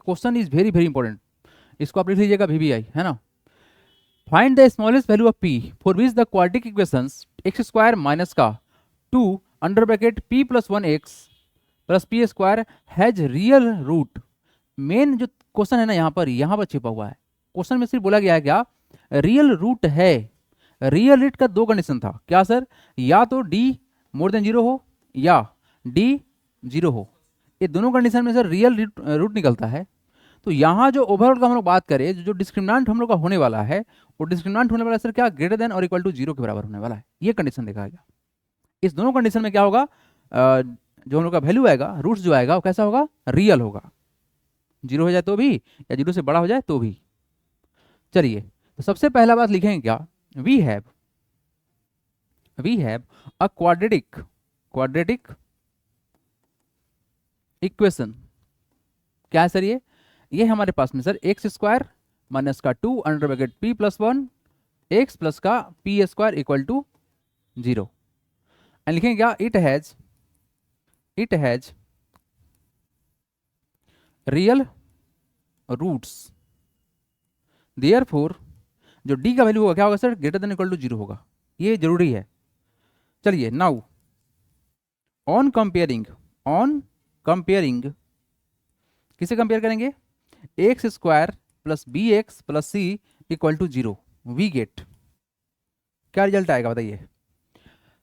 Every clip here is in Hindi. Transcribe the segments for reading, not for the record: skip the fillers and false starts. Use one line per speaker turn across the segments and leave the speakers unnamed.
Question is very very important, इसको आप लिख लीजिएगा VBI, है ना। Find the smallest value of P for which the quadratic equations x square minus का 2 under bracket P plus 1x plus P square has real root. Main जो क्वेश्चन है ना यहाँ पर छिपा हुआ है। क्वेश्चन में सिर्फ बोला गया है क्या, रियल रूट है। रियल रूट का दो कंडीशन था क्या सर, या तो d मोर देन 0 हो या d 0 हो। ये दोनों कंडीशन में सर रियल रूट निकलता है। तो यहाँ जो ओवरऑल का हम लोग बात करें, जो डिस्क्रिमिनेंट हम लोग का होने वाला है, वो डिस्क्रिमिनेंट होने वाला है सर क्या, ग्रेटर देन और इक्वल टू 0 के बराबर होने वाला है। ये कंडीशन देखा गया। इस दोनों कंडीशन में क्या होगा, जो हम लोग का वैल्यू आएगा, रूट्स जो आएगा वो कैसा होगा, रियल होगा। 0 हो जाए तो भी या 0 से बड़ा हो जाए तो भी। चलिए तो सबसे पहला बात लिखेंगे क्या, we have a quadratic equation. क्या है सर ये हमारे पास में सर एक्स स्क्वायर माइनस का 2 under bracket P plus 1 x plus का P square equal to 0। And लिखेंगे क्या, it has real roots, therefore जो d का वैल्यू होगा क्या होगा sir, greater than equal to 0 होगा। ये जरूरी है। चलिए नाउ ऑन कंपेयरिंग किसे कंपेयर करेंगे, x square plus b x plus c equal to 0, we get क्या रिजल्ट आएगा बताइए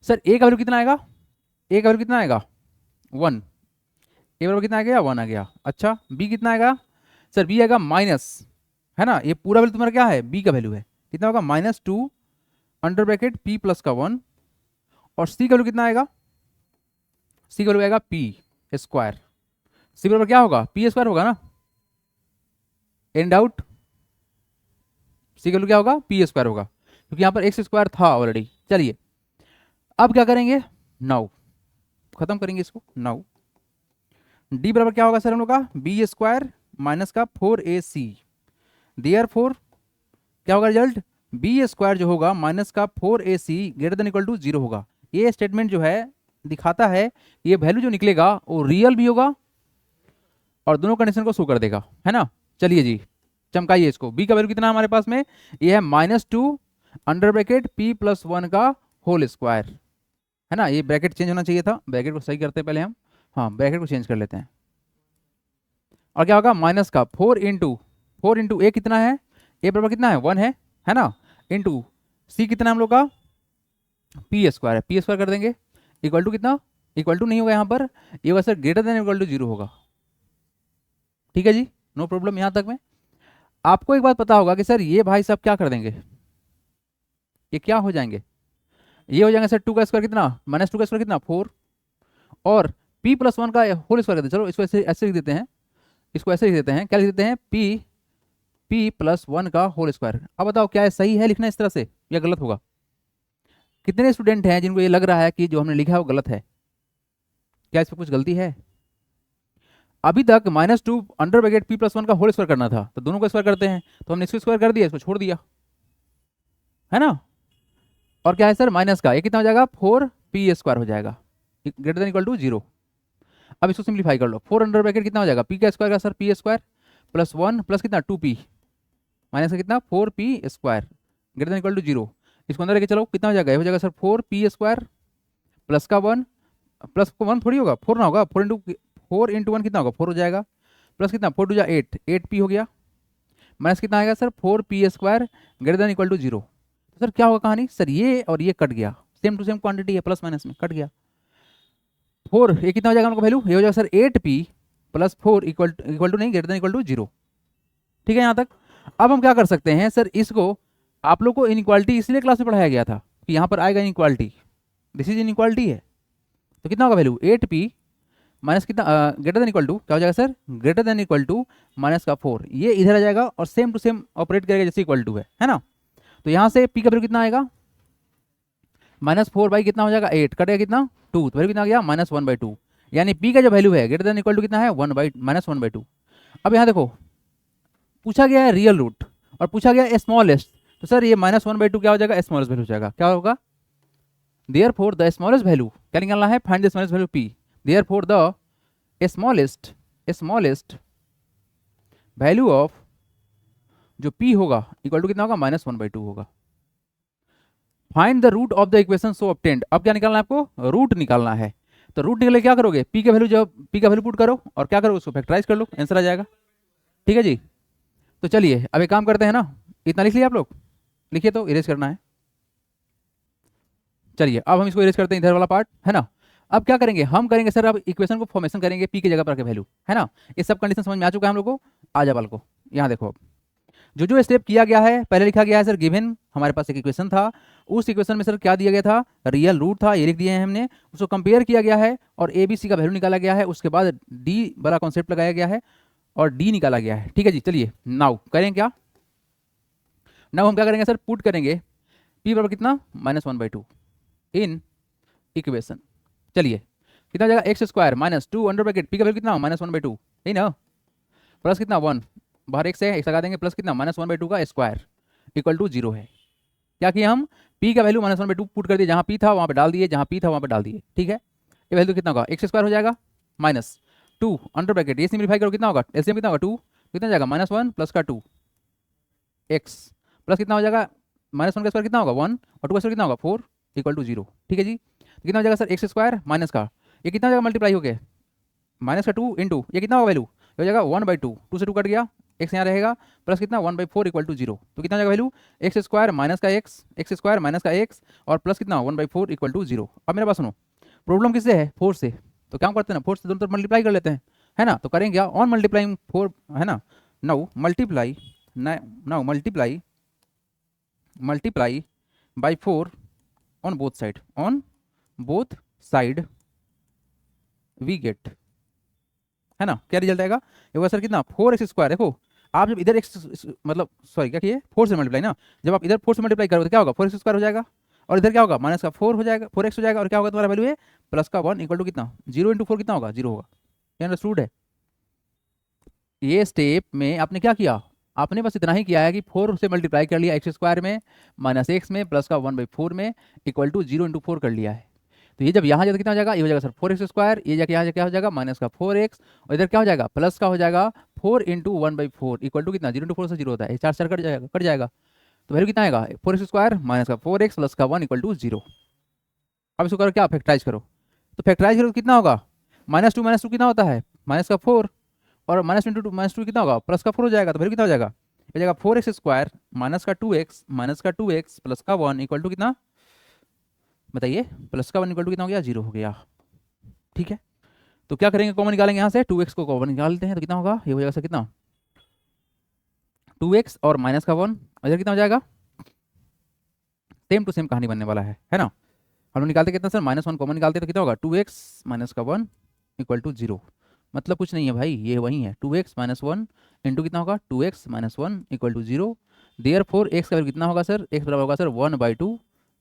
सर। ए का वैल्यू कितना आएगा, ए का वैल्यू कितना आएगा 1, ए बराबर कितना आ गया 1 आ गया। अच्छा बी कितना आएगा सर, बी आएगा माइनस, है ना। ये पूरा वैल्यू तुम्हारा क्या है, बी का वैल्यू है, कितना होगा -2 अंडर ब्रैकेट P प्लस का 1। और सी का वैल्यू कितना आएगा, सी का वैल्यू आएगा P स्क्वायर। सी बराबर क्या होगा, P स्क्वायर होगा ना, एंड आउट। सी का वैल्यू क्या होगा, P स्क्वायर होगा, क्योंकि यहाँ पर एक्स स्क्वायर था ऑलरेडी। चलिए अब क्या करेंगे, नाउ खत्म करेंगे इसको। नाउ डी बराबर क्या होगा सर हम लोग का, बी स्क्वायर माइनस का 4AC। देयरफॉर क्या होगा रिजल्ट, बी स्क्वायर जो होगा माइनस का 4AC greater than equal to 0 होगा। ये स्टेटमेंट जो है दिखाता है ये वैल्यू जो निकलेगा वो रियल भी होगा और दोनों कंडीशन को शो कर देगा, है ना। चलिए जी चमकाइए इसको। बी का वैल्यू कितना है हमारे पास में, ये है -2 अंडर ब्रैकेट P प्लस 1 का होल स्क्वायर, है ना। ये ब्रैकेट चेंज होना चाहिए था, ब्रैकेट को सही करते हैं पहले हम, हाँ ब्रैकेट को चेंज कर लेते हैं। और क्या होगा माइनस का 4 इंटू ए कितना है, ए बराबर कितना है 1 है ना, इंटू सी कितना है हम लोग का P स्क्वायर है, P स्क्वायर कर देंगे इक्वल टू कितना, इक्वल टू नहीं होगा यहाँ पर, ये होगा sir greater than equal to 0 होगा। ठीक है जी, नो प्रॉब्लम। यहाँ तक में आपको एक बात पता होगा कि सर ये भाई साहब क्या कर देंगे, ये क्या हो जाएंगे, ये हो जाएंगे सर 2 का स्क्वायर कितना, -2 का स्क्वायर कितना 4, और P प्लस 1 का होल स्क्वायर करते हैं। चलो इसको ऐसे लिख देते हैं, इसको ऐसे लिख देते हैं, क्या लिख देते हैं, P प्लस 1 का होल स्क्वायर। अब बताओ क्या है, सही है लिखना इस तरह से या गलत होगा। कितने स्टूडेंट हैं जिनको ये लग रहा है कि जो हमने लिखा है वो गलत है, क्या इसमें कुछ गलती है। अभी तक -2 अंडर ब्रैकेट P प्लस 1 का होल स्क्वायर करना था, तो दोनों को स्क्वायर करते हैं, तो हमने इसको स्क्वायर कर दिया, इसको छोड़ दिया, है ना। और क्या है सर माइनस का, ये कितना हो जाएगा 4P स्क्वायर हो जाएगा ग्रेटर देन इक्वल टू 0। अब इसको सिंप्लीफाई कर लो, 4 अंडर ब्रैकेट कितना हो जाएगा P का स्क्वायर का sir P square plus 1 plus कितना 2P माइनस का कितना 4P square greater than equal to 0। इसको अंदर लेके चलो कितना हो जाएगा, ये हो जाएगा सर 4P स्क्वायर प्लस का 1 प्लस 1 थोड़ी होगा 4 ना होगा, 4 इंटू 1 कितना होगा 4 हो जाएगा, प्लस कितना 4 टू जा 8P हो गया, माइनस कितना आएगा sir 4P square greater than equal to 0। तो सर क्या होगा कहानी, सर ये और ये कट गया, सेम टू सेम क्वांटिटी है, प्लस माइनस में कट गया। 4 ये कितना हो जाएगा हमको वैल्यू, ये हो जाएगा sir 8P plus 4 equal to नहीं ग्रेटर देन इक्वल टू 0। ठीक है यहाँ तक। अब हम क्या कर सकते हैं सर, इसको आप लोग को इनइक्वालिटी इसलिए क्लास में पढ़ाया गया था कि यहाँ पर आएगा इनइक्वालिटी, दिस इज इनइक्वालिटी है, तो कितना होगा वैल्यू 8P माइनस कितना ग्रेटर देन इक्वल टू क्या हो जाएगा sir, greater than equal to minus का 4, ये इधर आ जाएगा और सेम टू सेम ऑपरेट करेगा जैसे इक्वल टू है ना। तो यहाँ से P का वैल्यू कितना आएगा, -4 बाई कितना हो जाएगा 8, कटेगा कितना 2, तो वैल्यू कितना आ गया -1/2, यानी P का जो वैल्यू है ग्रेटर देन इक्वल टू कितना है -1/2। अब यहाँ देखो पूछा गया है रियल रूट और पूछा गया है स्मॉलेस्ट, तो सर ये -1/2 क्या हो जाएगा, स्मॉलेस्ट वैल्यू हो जाएगा, क्या होगा देयरफॉर द स्मॉलेस्ट वैल्यू, क्या निकालना है find the smallest value P, therefore the smallest value of जो p होगा इक्वल टू कितना होगा -1/2 होगा। Find the root of the equation so obtained. अब क्या निकालना है आपको, रूट निकालना है। तो रूट निकले क्या करोगे, p का वैल्यू, जब p का वैल्यू पुट करो और क्या करो उसको फैक्टराइज कर लो, आंसर आ जाएगा। ठीक है जी। तो चलिए अब एक काम करते हैं ना, इतना लिख लिया आप लोग, लिखिए तो इरेज करना है। चलिए अब हम इसको इरेज करते हैं, इधर वाला पार्ट है ना। अब क्या करेंगे, हम करेंगे सर अब इक्वेशन को फॉर्मेशन करेंगे p की जगह पर रखे वैल्यू, है ना। ये सब कंडीशन समझ में आ चुका है हम लोग को। आ जा वाल को यहाँ देखो, अब जो जो स्टेप किया गया है, पहले लिखा गया है सर गिवन हमारे पास एक इक्वेशन था, उस इक्वेशन में सर क्या दिया गया था, रियल रूट था, ये लिख दिए हैं हमने। उसको कंपेयर किया गया है और ए बी सी का वैल्यू निकाला गया है। उसके बाद डी वाला कॉन्सेप्ट लगाया गया है और डी निकाला गया है। ठीक है जी। चलिए नाउ करें क्या, नाउ हम क्या करेंगे सर, पुट करेंगे p बराबर कितना -1/2 इन इक्वेशन। चलिए कितना हो जाएगा, x² minus 2 under bracket p का वैल्यू कितना -1/2, यही ना, प्लस कितना 1, बाहर x है, x लगा देंगे, प्लस कितना -1/2 का स्क्वायर इक्वल टू 0 है। क्या किया हम, p का वैल्यू -1/2 पुट कर दिए, जहाँ p था वहाँ पे डाल दिए, जहाँ p था वहाँ पे डाल दिए। ठीक है, ये वैल्यू कितना होगा, x² हो जाएगा माइनस 2 अंडर ब्रैकेट, ये सिंप्लीफाई करो कितना होगा, एलसीएम कितना होगा 2, कितना जाएगा -1 प्लस का 2 x प्लस कितना हो जाएगा, -1 का स्क्वायर कितना होगा 1 और 2 का स्क्वायर कितना होगा 4 इक्वल टू 0। ठीक है जी। तो कितना हो जाएगा सर, x² माइनस का, ये कितना हो जाएगा मल्टीप्लाई हो गया, माइनस का 2 इंटू ये कितना होगा वैल्यू, हो जाएगा 1/2, 2 से 2 कट गया, x यहाँ रहेगा, प्लस कितना 1/4 इक्वल टू 0। तो कितना हो जाएगा वैल्यू, x² माइनस का x² माइनस का x और प्लस कितना 1/4 इक्वल टू 0। अब मेरे पास सुनो, प्रॉब्लम किससे है, 4 से, तो क्या करते हैं ना, 4 से दोनों तरफ मल्टीप्लाई कर लेते हैं, है ना। तो करेंगे क्या, ऑन मल्टीप्लाइंग 4, है ना, now multiply by 4 on both side we get, है ना। क्या रिजल्ट आएगा, ये होगा सर कितना 4x²। देखो आप जब इधर x मतलब सॉरी क्या किए 4 से मल्टीप्लाई ना, जब आप इधर 4 से मल्टीप्लाई करोगे तो क्या होगा 4x² हो जाएगा, और इधर क्या होगा माइनस का 4 हो जाएगा, 4x हो जाएगा, और क्या होगा तुम्हारा वैल्यू है प्लस का 1 इक्वल टू कितना 0 इंटू 4 कितना होगा 0 होगा। ये अंडरस्टूड है। ये स्टेप में आपने क्या किया, आपने बस इतना ही किया है कि 4 से मल्टीप्लाई कर लिया x² में, माइनस x में, प्लस का 1/4 में, इक्वल टू 0 इंटू 4 कर लिया है। तो ये जब यहाँ जाकर कितना हो जाएगा, ये हो जाएगा सर 4x², ये जाके यहाँ क्या हो जाएगा माइनस का 4x, और इधर क्या हो जाएगा प्लस का हो जाएगा 4 इंटू 1/4 इक्वल टू कितना 0 इंटू 4 से 0 होता है, 4 कट जाएगा। तो वैल्यू कितना आएगा 4x² माइनस का 4x प्लस का 1 इक्वल टू 0। अब इसको करो क्या, फैक्टराइज करो, तो फैक्टराइज करो तो कितना होगा, -2 कितना होता है माइनस का 4, और -2 कितना होगा प्लस का 4 हो जाएगा। तो वैल्यू कितना हो जाएगा, हो जाएगा 4x² माइनस का 2x प्लस का 1 इक्वल टू कितना, बताइए, प्लस का 1 इक्वल टू कितना हो गया 0 हो गया। ठीक है, तो क्या करेंगे, कॉमन निकालेंगे यहाँ से, 2x को कॉमन निकालते हैं, तो कितना होगा, ये हो जाएगा सर कितना 2x और माइनस का 1, इधर कितना हो जाएगा, सेम टू सेम कहानी बनने वाला है ना। हम लोग निकालते कितना सर, -1 कॉमन निकालते तो कितना होगा 2x माइनस का 1 इक्वल टू 0। मतलब कुछ नहीं है भाई, ये वही है 2x माइनस 1 इंटू कितना होगा 2x minus 1 equal to 0। Therefore x का वैल्यू कितना होगा सर, x बराबर होगा सर 1/2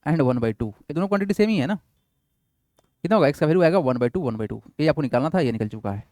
एंड 1/2, ये दोनों क्वांटिटी सेम ही है ना। कितना होगा, x का वैल्यू आएगा 1/2 1/2, ये आपको निकालना था, ये निकल चुका है।